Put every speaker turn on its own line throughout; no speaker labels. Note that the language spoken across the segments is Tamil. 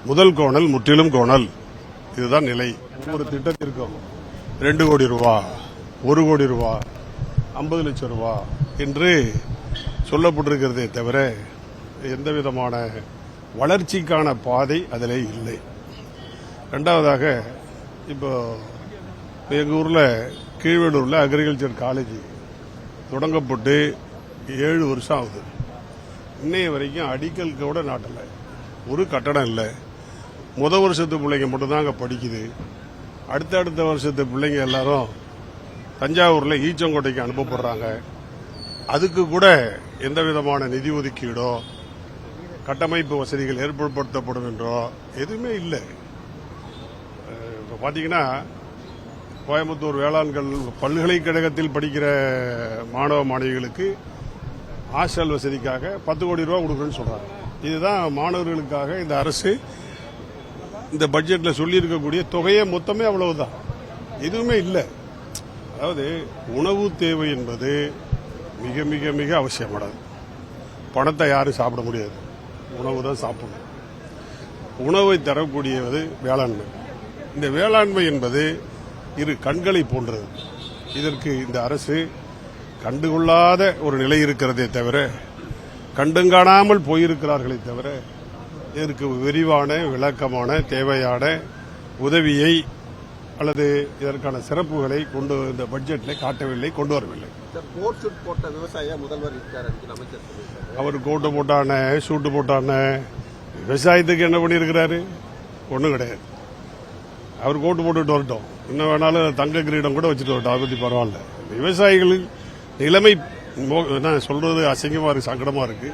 முதல் கோணல் முற்றிலும் கோணல். இதுதான் நிலை. ஒரு திட்டத்திற்கும் 2 கோடி ரூபா, 1 கோடி ரூபா, 50 லட்சம் ரூபா என்று சொல்லப்பட்டிருக்கிறதே தவிர எந்த விதமான வளர்ச்சிக்கான பாதை அதிலே இல்லை. இரண்டாவதாக, இப்போ எங்கள் ஊரில் கீழ்வேலூரில் அக்ரிகல்ச்சர் காலேஜ் தொடங்கப்பட்டு 7 வருஷம் ஆகுது. இன்னைய வரைக்கும் அடிக்கல் கூட நாட்டலை, ஒரு கட்டடம் இல்லை. முதல் வருஷத்து பிள்ளைங்க மட்டும்தான் அங்கே படிக்குது. அடுத்த வருஷத்து பிள்ளைங்க எல்லாரும் தஞ்சாவூரில் ஈச்சங்கோட்டைக்கு அனுப்பப்படுறாங்க. அதுக்கு கூட எந்த விதமான நிதி ஒதுக்கீடோ கட்டமைப்பு வசதிகள் ஏற்படுத்தப்படும் என்றோ எதுவுமே இல்லை. இப்போ பார்த்தீங்கன்னா, கோயம்புத்தூர் வேளாண்கள் பல்கலைக்கழகத்தில் படிக்கிற மாணவ மாணவிகளுக்கு ஹாஸ்டல் வசதிக்காக 10 கோடி ரூபா கொடுக்குறேன்னு சொல்றாங்க. இதுதான் மாணவர்களுக்காக இந்த அரசு இந்த பட்ஜெட்டில் சொல்லியிருக்கக்கூடிய தொகையை மொத்தமே அவ்வளவுதான், எதுவுமே இல்லை. அதாவது உணவு தேவை என்பது மிக மிக மிக அவசியமானது. பணத்தை யாரும் சாப்பிட முடியாது, உணவு தான் சாப்பிடணும். உணவை தரக்கூடியது வேளாண்மை. இந்த வேளாண்மை என்பது இரு கண்களை போன்றது. இதற்கு இந்த அரசு கண்டுகொள்ளாத ஒரு நிலை இருக்கிறதே தவிர, கண்டுங்காணாமல் போயிருக்கிறார்களே தவிர, இதற்கு விரிவான விளக்கமான தேவையான உதவியை அல்லது இதற்கான சிறப்புகளை இந்த பட்ஜெட்டில் காட்டவில்லை, கொண்டு வரவில்லை.
போட்ட விவசாய முதல்வர்
அவர் கோட்டு போட்டான, சூட்டு போட்டான, விவசாயத்துக்கு என்ன பண்ணியிருக்கிறாரு? ஒன்றும் கிடையாது. அவர் கோட்டு போட்டுட்டு வரட்டும், இன்னும் வேணாலும் தங்க கிரீடம் கூட வச்சுட்டு வரட்டும், அதை பற்றி பரவாயில்ல. விவசாயிகளின் நிலைமை சொல்றது அசிங்கமா இருக்கு, சங்கடமா இருக்கு.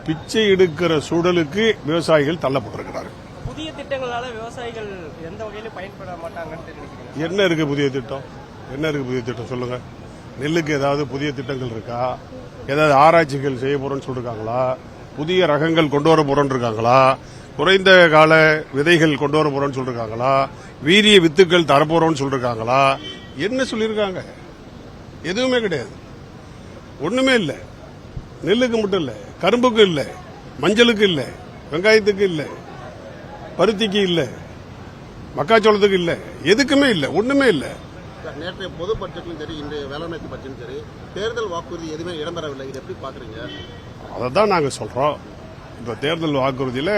பிச்சை எடுக்கிற சூழலுக்கு விவசாயிகள் தள்ளப்பட்டிருக்கிறார்கள்.
புதிய திட்டங்களால விவசாயிகள் எந்த வகையிலும் பயன்பட மாட்டாங்கன்னு
என்ன இருக்கு புதிய திட்டம்? என்ன இருக்கு புதிய திட்டம் சொல்லுங்க. நெல்லுக்கு ஏதாவது புதிய திட்டங்கள் இருக்கா? ஏதாவது ஆராய்ச்சிகள் செய்ய போறோம்னு சொல்லிருக்காங்களா? புதிய ரகங்கள் கொண்டு வர போறோம்னு இருக்காங்களா? குறைந்த கால விதைகள் கொண்டு வர போறோம்னு சொல்லிருக்காங்களா? வீரிய வித்துக்கள் தரப்போறோம்னு சொல்லிருக்காங்களா? என்ன சொல்லியிருக்காங்க? எதுவுமே கிடையாது, ஒண்ணுமே இல்லை. நெல்லுக்கு மட்டும் இல்லை, கரும்புக்கு இல்லை, மஞ்சளுக்கு இல்லை, வெங்காயத்துக்கு இல்லை, பருத்திக்கு இல்லை, மக்காச்சோளத்துக்கு இல்லை, எதுக்குமே இல்லை, ஒண்ணுமே இல்லை.
நேற்றைய பொது பட்ஜெட்டும் சரி, இன்றைய வேளாண்மை பட்ஜெட்டும் சரி, தேர்தல் வாக்குறுதி எதுவுமே இடம்பெறவில்லை. இது எப்படி பாக்குறீங்க? அதை
தான் நாங்கள் சொல்றோம். இப்ப தேர்தல் வாக்குறுதியில்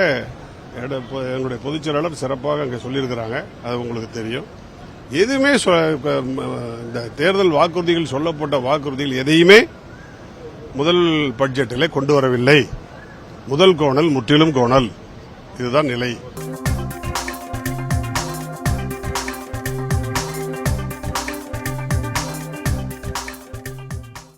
எங்களுடைய பொதுச் செயலாளர் சிறப்பாக அங்கே சொல்லியிருக்கிறாங்க, அது உங்களுக்கு தெரியும். எதுவுமே இந்த தேர்தல் வாக்குறுதிகள் சொல்லப்பட்ட வாக்குறுதிகள் எதையுமே முதல் பட்ஜெட்டில் கொண்டு வரவில்லை. முதல் கோணல் முற்றிலும் கோணல். இதுதான் நிலை.